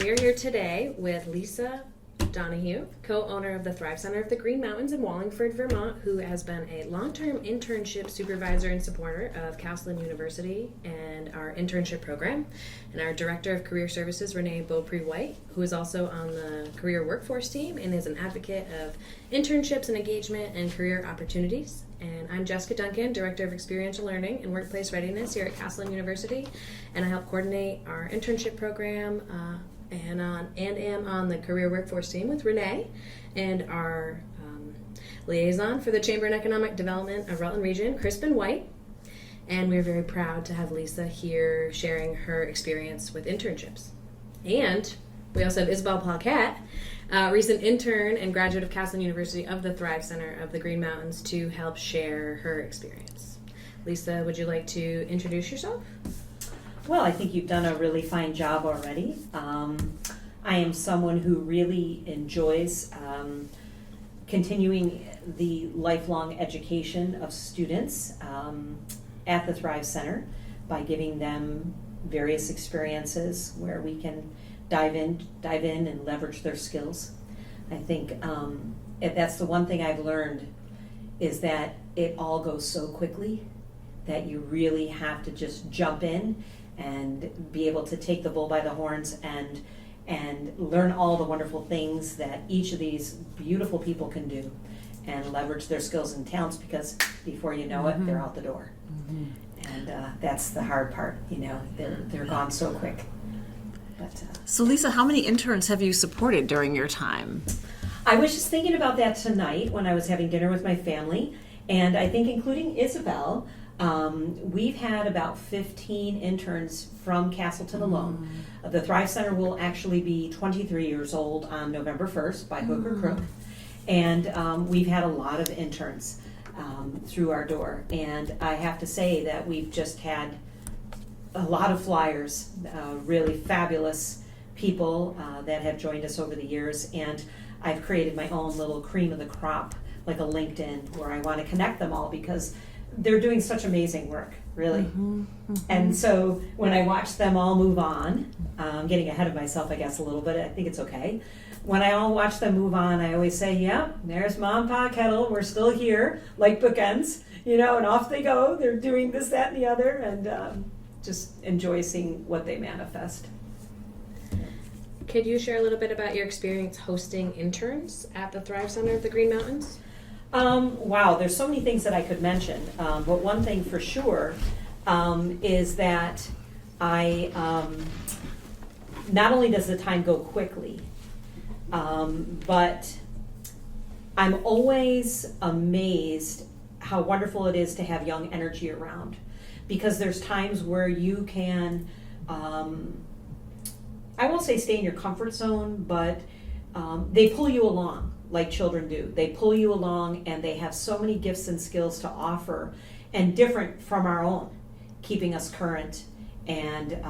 we are here today with Lisa Donohue, co-owner of the Thrive Center of the Green Mountains in Wallingford, Vermont, who has been a long-term internship supervisor and supporter of Castleton University and our internship program, and our Director of Career Services, Renee Beaupre-White, who is also on the career workforce team and is an advocate of internships and engagement and career opportunities. And I'm Jessica Duncan, Director of Experiential Learning and Workplace Readiness here at Castleton University, and I help coordinate our internship program and am on the career workforce team with Renee, and our liaison for the Chamber and Economic Development of Rutland Region, Crispin White. And we're very proud to have Lisa here sharing her experience with internships. And we also have Isabel Paquette, recent intern and graduate of Castleton University of the Thrive Center of the Green Mountains, to help share her experience. Lisa, would you like to introduce yourself? Well, I think you've done a really fine job already. I am someone who really enjoys continuing the lifelong education of students at the Thrive Center by giving them various experiences where we can dive in and leverage their skills. I think that's the one thing I've learned, is that it all goes so quickly that you really have to just jump in and be able to take the bull by the horns and learn all the wonderful things that each of these beautiful people can do and leverage their skills and talents, because before you know it, they're out the door. And that's the hard part, they're gone so quick. But, so Lisa, how many interns have you supported during your time? I was just thinking about that tonight when I was having dinner with my family, and I think including Isabel, we've had about 15 interns from Castleton alone. The Thrive Center will actually be 23 years old on November 1st by hook or crook. And we've had a lot of interns through our door. And I have to say that we've just had a lot of flyers, really fabulous people that have joined us over the years. And I've created my own little cream of the crop, like a LinkedIn, where I want to connect them all, because they're doing such amazing work, really. And so when I watch them all move on, I'm getting ahead of myself, I guess, a little bit. I think it's okay. When I all watch them move on, I always say, yeah, there's Mom, Pa, Kettle. We're still here, like bookends, and off they go. They're doing this, that, and the other, and just enjoy seeing what they manifest. Could you share a little bit about your experience hosting interns at the Thrive Center of the Green Mountains? Wow, there's so many things that I could mention, but one thing for sure is that I, not only does the time go quickly, but I'm always amazed how wonderful it is to have young energy around, because there's times where you can, I won't say stay in your comfort zone, but they pull you along. Like children do. They pull you along, and they have so many gifts and skills to offer, and different from our own, keeping us current. And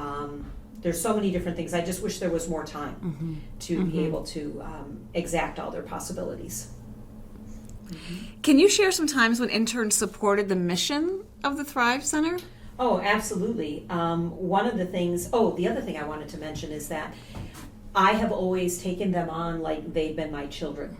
there's so many different things. I just wish there was more time to be able to exact all their possibilities. Can you share some times when interns supported the mission of the Thrive Center? Oh, absolutely. One of the things, the other thing I wanted to mention is that I have always taken them on like they've been my children.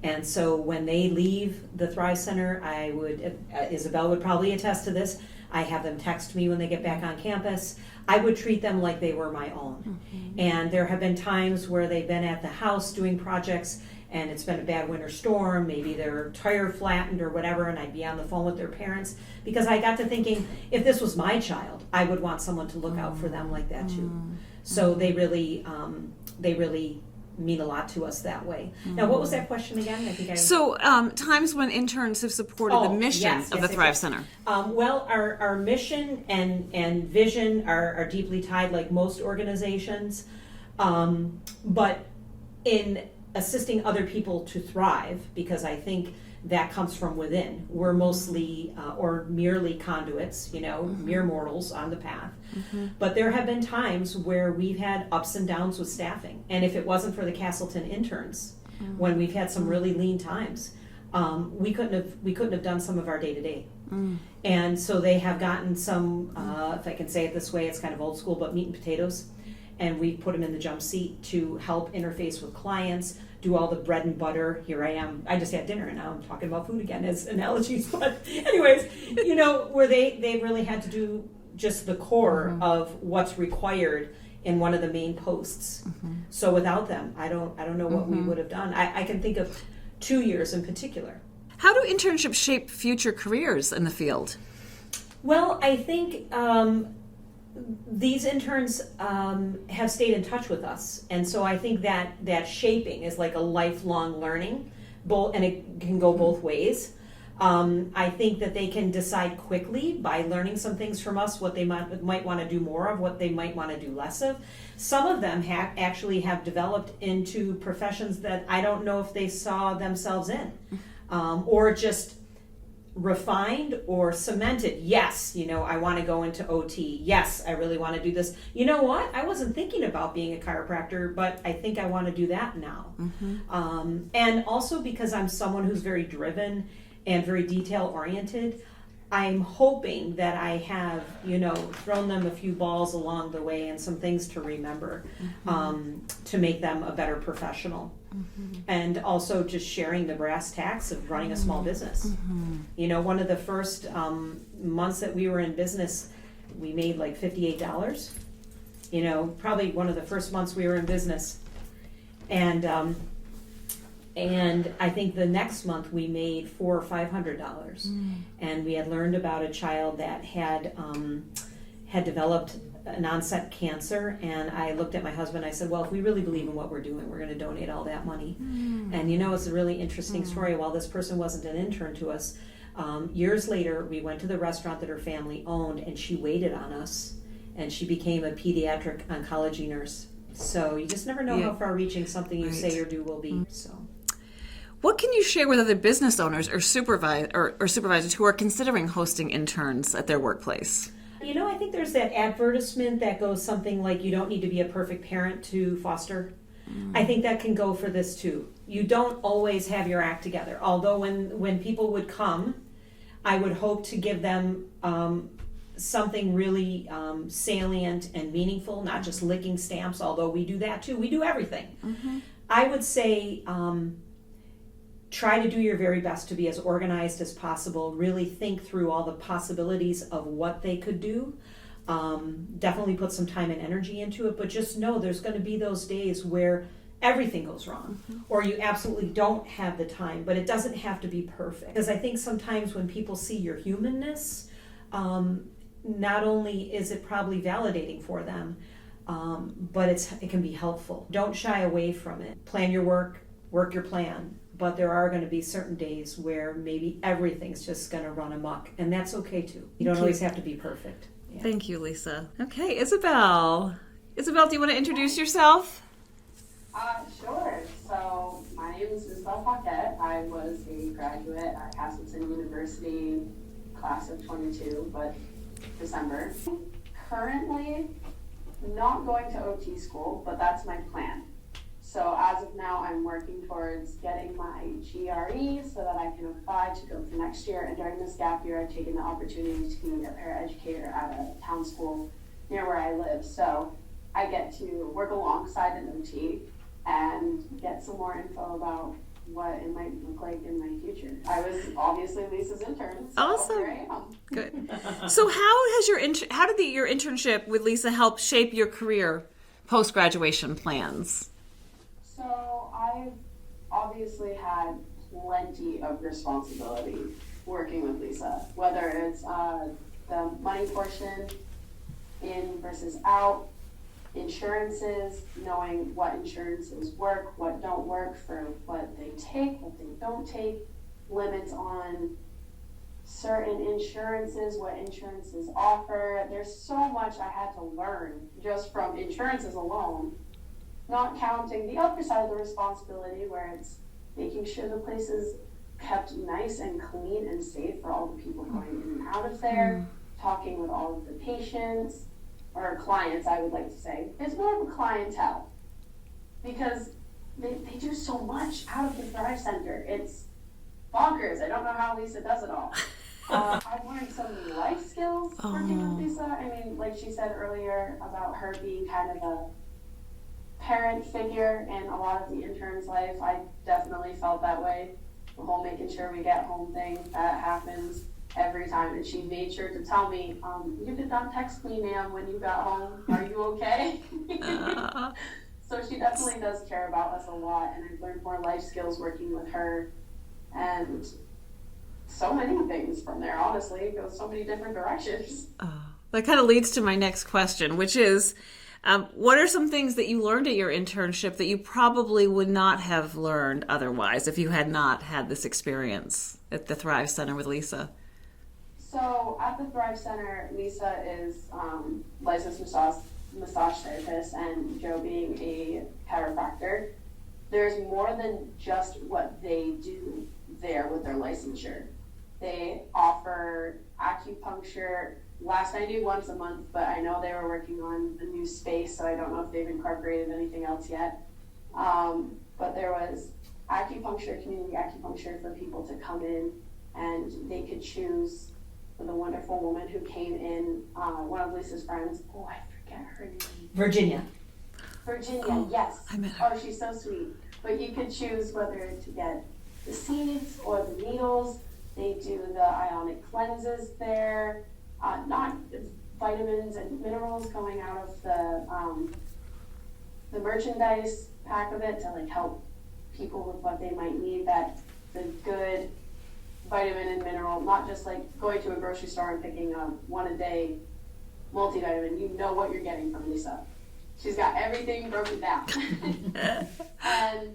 And so when they leave the Thrive Center, I would, Isabel would probably attest to this, I have them text me when they get back on campus. I would treat them like they were my own. And there have been times where they've been at the house doing projects, and it's been a bad winter storm, maybe their tire flattened or whatever, and I'd be on the phone with their parents, because I got to thinking, if this was my child, I would want someone to look out for them like that too. So they really mean a lot to us that way. Now, what was that question again? I think So, times when interns have supported the mission of the Thrive Center. Well, our mission and vision are deeply tied, like most organizations, but in assisting other people to thrive, because I think that comes from within. We're mostly or merely conduits, mere mortals on the path. But there have been times where we've had ups and downs with staffing, and if it wasn't for the Castleton interns, when we've had some really lean times, we couldn't have done some of our day to day. And so they have gotten some, if I can say it this way, it's kind of old school, but meat and potatoes. and we put them in the jump seat to help interface with clients, do all the bread and butter. Here I am. I just had dinner and now I'm talking about food again as analogies. But anyways, where they really had to do just the core of what's required in one of the main posts. So without them, I don't know what we would have done. I can think of 2 years in particular. How do internships shape future careers in the field? Well, I think these interns have stayed in touch with us, and so I think that shaping is like a lifelong learning, and it can go both ways. I think that they can decide quickly by learning some things from us what they might want to do more of, what they might want to do less of. Some of them actually have developed into professions that I don't know if they saw themselves in, or just refined or cemented. Yes, I want to go into OT. Yes, I really want to do this. You know what? I wasn't thinking about being a chiropractor, but I think I want to do that now. And also because I'm someone who's very driven and very detail oriented, I'm hoping that I have, thrown them a few balls along the way and some things to remember to make them a better professional. And also just sharing the brass tacks of running a small business. One of the first months that we were in business, we made like $58. Probably one of the first months we were in business. And I think the next month we made $400 or $500, and we had learned about a child that had developed an onset cancer. And I looked at my husband. I said, "Well, if we really believe in what we're doing, we're going to donate all that money." And it's a really interesting story. While this person wasn't an intern to us, years later we went to the restaurant that her family owned, and she waited on us, and she became a pediatric oncology nurse. So you just never know how far-reaching something you say or do will be. So. What can you share with other business owners or supervisors who are considering hosting interns at their workplace? I think there's that advertisement that goes something like, you don't need to be a perfect parent to foster. I think that can go for this too. You don't always have your act together. Although when people would come, I would hope to give them something really salient and meaningful, not just licking stamps, although we do that too. We do everything. I would say try to do your very best to be as organized as possible. Really think through all the possibilities of what they could do. Definitely put some time and energy into it, but just know there's going to be those days where everything goes wrong, or you absolutely don't have the time, but it doesn't have to be perfect. Because I think sometimes when people see your humanness, not only is it probably validating for them, but it can be helpful. Don't shy away from it. Plan your work your plan. But there are going to be certain days where maybe everything's just going to run amok, and that's okay too. You don't always have to be perfect. Yeah. Thank you, Lisa. Okay, Isabel. Isabel, do you want to introduce yourself? Sure. So my name is Isabel Paquette. I was a graduate at Castleton University, class of 22, but December. Currently not going to OT school, but that's my plan. So as of now, I'm working towards getting my GRE so that I can apply to go for next year. And during this gap year, I've taken the opportunity to be a paraeducator at a town school near where I live. So I get to work alongside an OT and get some more info about what it might look like in my future. I was obviously Lisa's intern. So Awesome. Here I am. Good. So how did your internship with Lisa help shape your career post-graduation plans? So I've obviously had plenty of responsibility working with Lisa, whether it's the money portion, in versus out, insurances, knowing what insurances work, what don't work for what they take, what they don't take, limits on certain insurances, what insurances offer. There's so much I had to learn just from insurances alone. Not counting the other side of the responsibility where it's making sure the place is kept nice and clean and safe for all the people going in and out of there, talking with all of the patients, or clients, I would like to say. It's more of a clientele because they do so much out of the Thrive Center. It's bonkers. I don't know how Lisa does it all. I've learned so many life skills working with Lisa. I mean, like she said earlier about her being kind of parent figure in a lot of the interns' life. I definitely felt that way. The whole making sure we get home thing, that happens every time. And she made sure to tell me, you did not text me, ma'am, when you got home. Are you okay? So she definitely does care about us a lot, and I've learned more life skills working with her, and so many things from there, honestly. It goes so many different directions. That kind of leads to my next question, which is, what are some things that you learned at your internship that you probably would not have learned otherwise if you had not had this experience at the Thrive Center with Lisa? So at the Thrive Center, Lisa is licensed massage therapist, and Joe being a chiropractor. There's more than just what they do there with their licensure. They offer acupuncture. Last I knew once a month, but I know they were working on a new space, so I don't know if they've incorporated anything else yet. But there was acupuncture, community acupuncture for people to come in, and they could choose the wonderful woman who came in, one of Lisa's friends. Oh, I forget her name. Virginia. Virginia, yes. I met her. Oh, she's so sweet. But you could choose whether to get the seeds or the needles. They do the ionic cleanses there. Not vitamins and minerals going out of the merchandise pack of it to like help people with what they might need. That the good vitamin and mineral, not just like going to a grocery store and picking up one a day multivitamin. You know what you're getting from Lisa. She's got everything broken down. And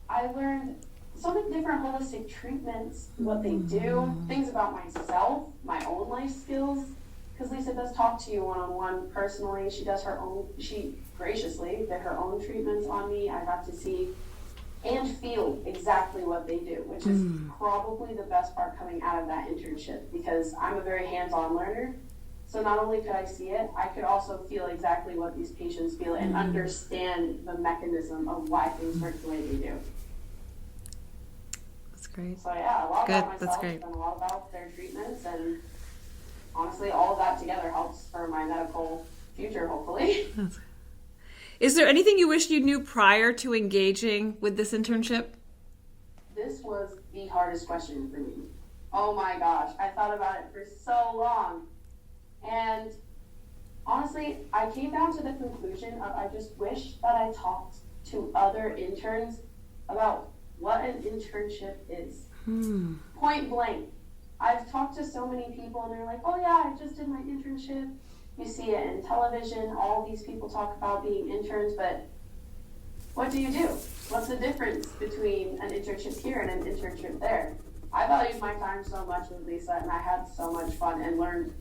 I learned so many different holistic treatments, what they do, things about myself, my own life skills, because Lisa does talk to you one-on-one personally. She graciously did her own treatments on me. I got to see and feel exactly what they do, which is probably the best part coming out of that internship, because I'm a very hands-on learner. So not only could I see it, I could also feel exactly what these patients feel and understand the mechanism of why things work the way they do. That's great. So yeah, a lot Good, about that's myself great. and a lot about their treatments, and honestly, all of that together helps for my medical future, hopefully. Is there anything you wish you knew prior to engaging with this internship? This was the hardest question for me. Oh my gosh, I thought about it for so long. And honestly, I came down to the conclusion of I just wish that I talked to other interns about what an internship is. Point blank. I've talked to so many people and they're like, oh yeah, I just did my internship. You see it in television, all these people talk about being interns, but what do you do? What's the difference between an internship here and an internship there? I valued my time so much with Lisa, and I had so much fun and learned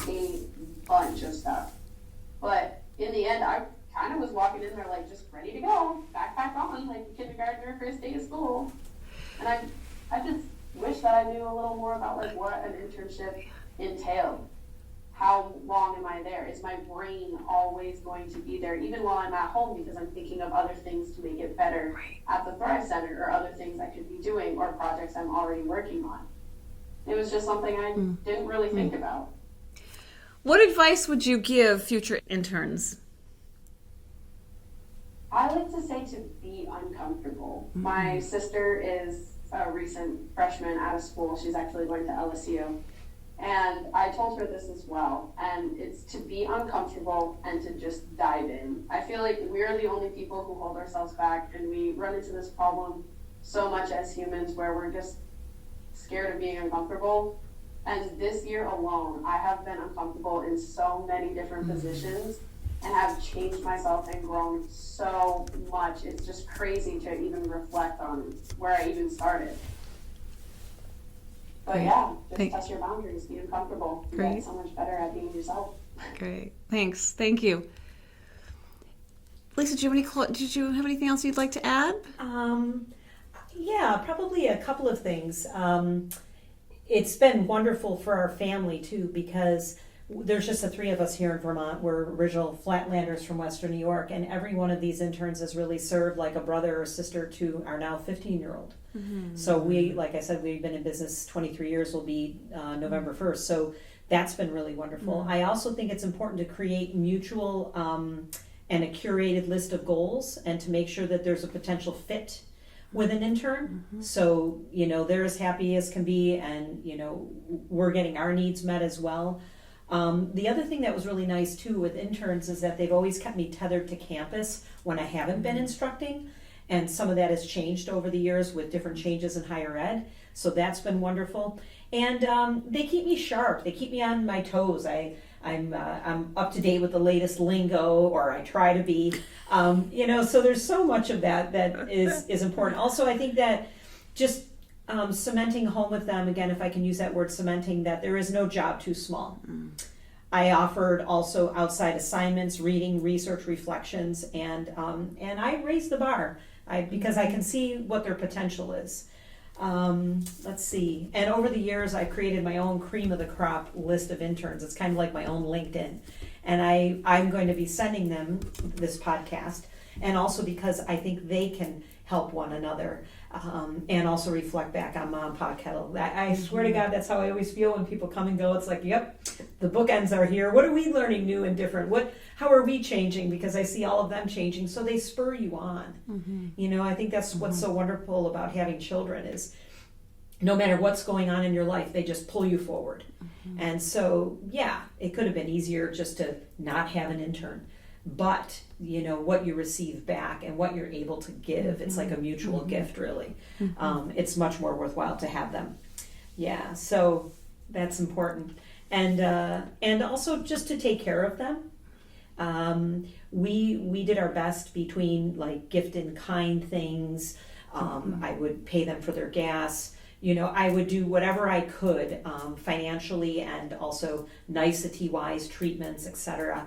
a bunch of stuff. But in the end, I kind of was walking in there like just ready to go, backpack on, like a kindergartner first day of school. And I just wish that I knew a little more about like what an internship entailed. How long am I there? Is my brain always going to be there, even while I'm at home, because I'm thinking of other things to make it better at the Thrive Center, or other things I could be doing, or projects I'm already working on? It was just something I didn't really think about. What advice would you give future interns? I like to say to be uncomfortable. My sister is a recent freshman out of school. She's actually going to LSU. And I told her this as well. And it's to be uncomfortable and to just dive in. I feel like we're the only people who hold ourselves back, and we run into this problem so much as humans where we're just scared of being uncomfortable. And this year alone, I have been uncomfortable in so many different positions and have changed myself and grown so much. It's just crazy to even reflect on where I even started. But yeah, just test your boundaries, be uncomfortable. You get so much better at being yourself. Great. Thanks. Thank you. Lisa, did you have anything else you'd like to add? Yeah, probably a couple of things. It's been wonderful for our family too, because there's just the three of us here in Vermont. We're original Flatlanders from Western New York, and every one of these interns has really served like a brother or sister to our now 15-year-old. So we, like I said, we've been in business 23 years, will be November 1st. So that's been really wonderful. I also think it's important to create mutual and a curated list of goals, and to make sure that there's a potential fit with an intern. So, they're as happy as can be, and, we're getting our needs met as well. The other thing that was really nice too with interns is that they've always kept me tethered to campus when I haven't been instructing. And some of that has changed over the years with different changes in higher ed. So that's been wonderful. And they keep me sharp. They keep me on my toes. I'm up to date with the latest lingo, or I try to be. So there's so much of that is important. Also, I think that just cementing home with them, again, if I can use that word, cementing, that there is no job too small. I offered also outside assignments, reading, research, reflections, and I raised the bar because I can see what their potential is. Let's see. And over the years, I created my own cream of the crop list of interns. It's kind of like my own LinkedIn. And I'm going to be sending them this podcast, and also because I think they can help one another, and also reflect back on Mom Paquette. I swear to God, that's how I always feel when people come and go. It's like, yep, the bookends are here. What are we learning new and different? How are we changing? Because I see all of them changing, so they spur you on. I think that's what's so wonderful about having children is no matter what's going on in your life, they just pull you forward. And so, yeah, it could have been easier just to not have an intern. But, what you receive back and what you're able to give, it's like a mutual gift, really. It's much more worthwhile to have them. Yeah, so that's important. And also just to take care of them. We did our best between like gift in kind things. I would pay them for their gas. I would do whatever I could financially and also nicety-wise, treatments, etc.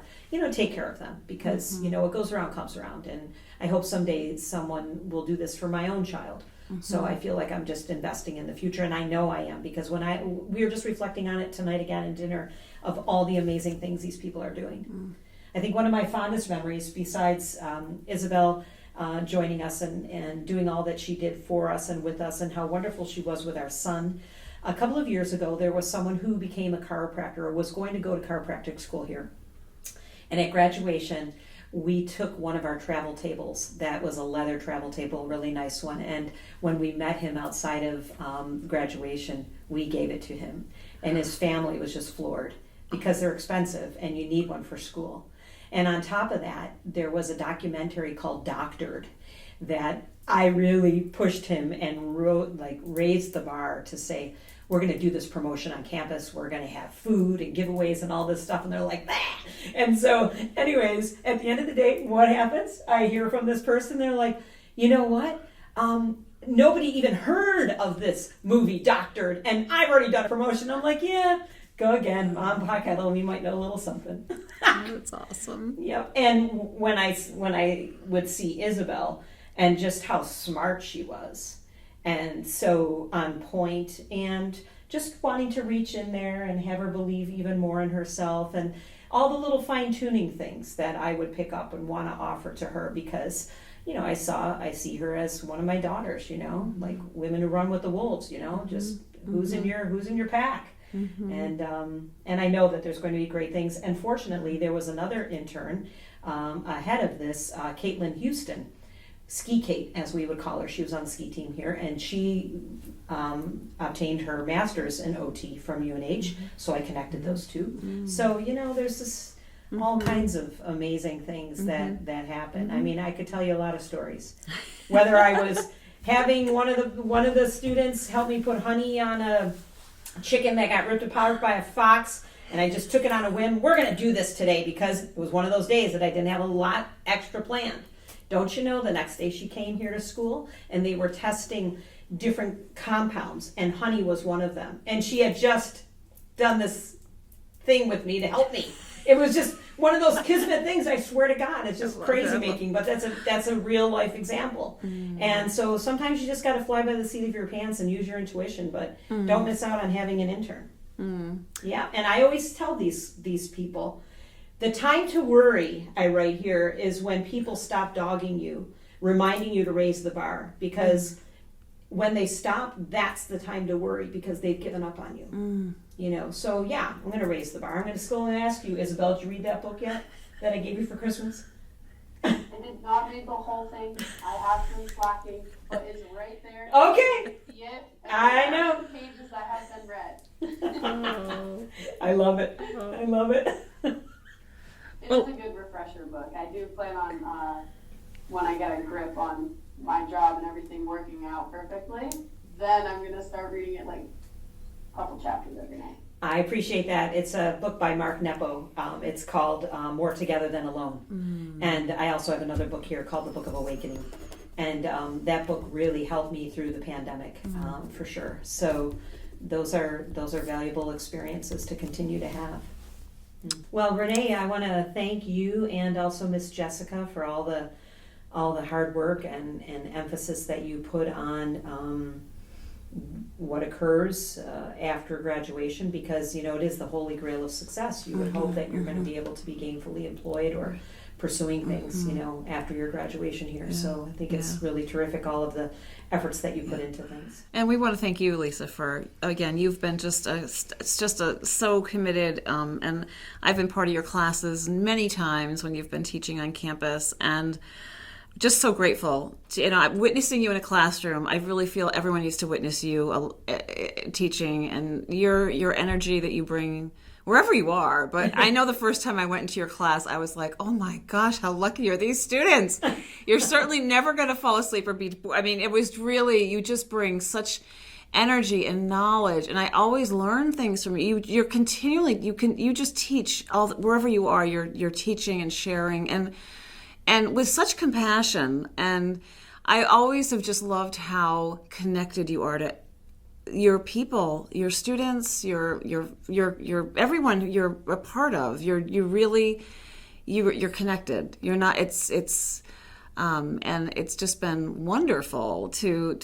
Take care of them because, what goes around comes around. And I hope someday someone will do this for my own child. So I feel like I'm just investing in the future, and I know I am, because we were just reflecting on it tonight again at dinner of all the amazing things these people are doing. I think one of my fondest memories, besides Isabel joining us and doing all that she did for us and with us, and how wonderful she was with our son. A couple of years ago, there was someone who became a chiropractor or was going to go to chiropractic school here. And at graduation, we took one of our travel tables. That was a leather travel table, a really nice one. And when we met him outside of graduation, we gave it to him. And his family was just floored because they're expensive and you need one for school. And on top of that, there was a documentary called Doctored that I really pushed him and raised the bar to say, we're going to do this promotion on campus. We're going to have food and giveaways and all this stuff. And they're like, bah! And so anyways, at the end of the day, what happens? I hear from this person. They're like, you know what? Nobody even heard of this movie, Doctored, and I've already done a promotion. I'm like, yeah. Go again, Mom Paquette, we might know a little something. That's awesome. Yep. And when I would see Isabel and just how smart she was, and so on point, and just wanting to reach in there and have her believe even more in herself, and all the little fine-tuning things that I would pick up and want to offer to her, because I see her as one of my daughters, like women who run with the wolves, just who's in your pack. And I know that there's going to be great things. And fortunately, there was another intern ahead of this, Caitlin Houston, Ski Kate, as we would call her. She was on the ski team here, and she obtained her master's in OT from UNH. So I connected those two. So there's this all kinds of amazing things that happen. I mean, I could tell you a lot of stories. Whether I was having one of the students help me put honey on a chicken that got ripped apart by a fox, and I just took it on a whim. We're going to do this today because it was one of those days that I didn't have a lot extra planned. Don't you know, the next day she came here to school and they were testing different compounds, and honey was one of them. And she had just done this thing with me to help me. It was just one of those kismet things, I swear to God. It's just crazy making, but that's a real life example. And so sometimes you just got to fly by the seat of your pants and use your intuition, but don't miss out on having an intern. Yeah, and I always tell these people, the time to worry, I write here, is when people stop dogging you, reminding you to raise the bar, because when they stop, that's the time to worry, because they've given up on you. So yeah, I'm going to raise the bar. I'm going to still ask you, Isabel, did you read that book yet that I gave you for Christmas? I did not read the whole thing. I have been slacking, but it's right there. Okay. See it? I know. Pages that have been read. I love it. I love it. It is a good refresher book. I do plan on, when I get a grip on my job and everything working out perfectly, then I'm going to start reading it like a couple chapters every night. I appreciate that. It's a book by Mark Nepo. It's called More Together Than Alone. And I also have another book here called The Book of Awakening. And that book really helped me through the pandemic, for sure. So those are valuable experiences to continue to have. Well, Renee, I want to thank you and also Miss Jessica for all the hard work and emphasis that you put on what occurs after graduation, because it is the holy grail of success. You would hope that you're going to be able to be gainfully employed or pursuing things after your graduation here. Yeah. So I think it's really terrific, all of the efforts that you put into things. And we want to thank you, Lisa, for, again, you've been so committed, and I've been part of your classes many times when you've been teaching on campus, and just so grateful. Witnessing you in a classroom, I really feel everyone needs to witness you teaching, and your energy that you bring wherever you are. But I know the first time I went into your class, I was like, oh my gosh, how lucky are these students? You're certainly never going to fall asleep or be, it was really, you just bring such energy and knowledge, and I always learn things from you. You're continually, you just teach wherever you are, you're teaching and sharing, and with such compassion. And I always have just loved how connected you are to your people, your students, your everyone you're a part of. You're connected. You're not. And it's just been wonderful to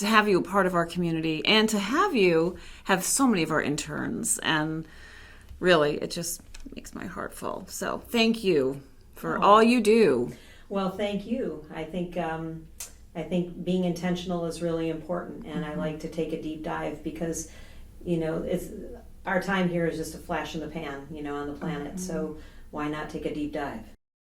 have you a part of our community, and to have so many of our interns. And really, it just makes my heart full. So thank you for all you do. Well, thank you. I think being intentional is really important, and I like to take a deep dive because, it's our time here is just a flash in the pan, on the planet. So why not take a deep dive?